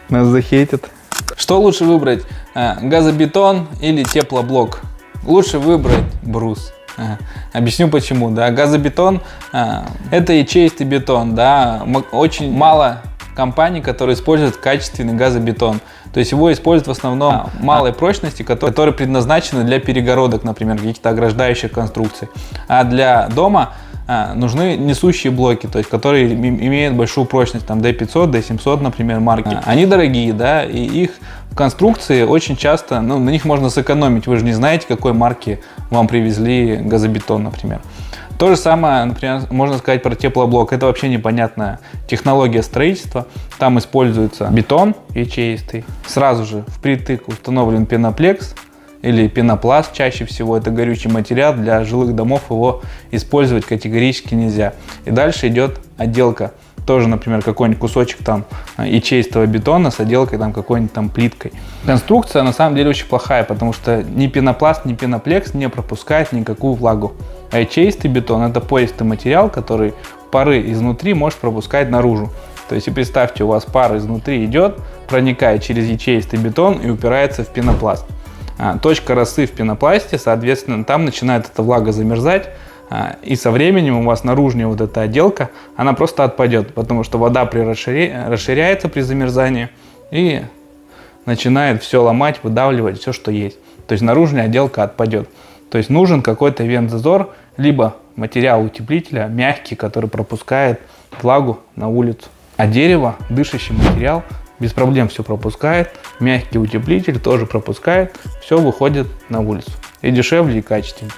Нас захейтят. Что лучше выбрать, газобетон или теплоблок? Лучше выбрать брус. Объясню почему. Да? Газобетон это ячеистый бетон. Да? Очень мало компаний, которые используют качественный газобетон. То есть его используют в основном малой прочности, которые предназначены для перегородок, например, каких-то ограждающих конструкций. А для дома нужны несущие блоки, то есть которые имеют большую прочность, там D500, D700, например, марки. Они дорогие, да, и их в конструкции очень часто, на них можно сэкономить. Вы же не знаете, какой марки вам привезли газобетон, например. То же самое, например, можно сказать про теплоблок. Это вообще непонятная технология строительства. Там используется бетон ячеистый. Сразу же впритык установлен пеноплекс или пенопласт. Чаще всего это горючий материал. Для жилых домов его использовать категорически нельзя. И дальше идет отделка. Тоже, например, какой-нибудь кусочек там ячеистого бетона с отделкой там какой-нибудь там плиткой. Конструкция на самом деле очень плохая, потому что ни пенопласт, ни пеноплекс не пропускает никакую влагу. А ячеистый бетон это пористый материал, который пары изнутри может пропускать наружу. То есть, представьте, у вас пар изнутри идет, проникает через ячеистый бетон и упирается в пенопласт. Точка росы в пенопласте, соответственно, там начинает эта влага замерзать. И со временем у вас наружная вот эта отделка, она просто отпадет, потому что вода расширяется при замерзании и начинает все ломать, выдавливать все, что есть. То есть наружная отделка отпадет. То есть нужен какой-то вент-зазор, либо материал утеплителя мягкий, который пропускает влагу на улицу. А дерево, дышащий материал, без проблем все пропускает. Мягкий утеплитель тоже пропускает. Все выходит на улицу. И дешевле, и качественнее.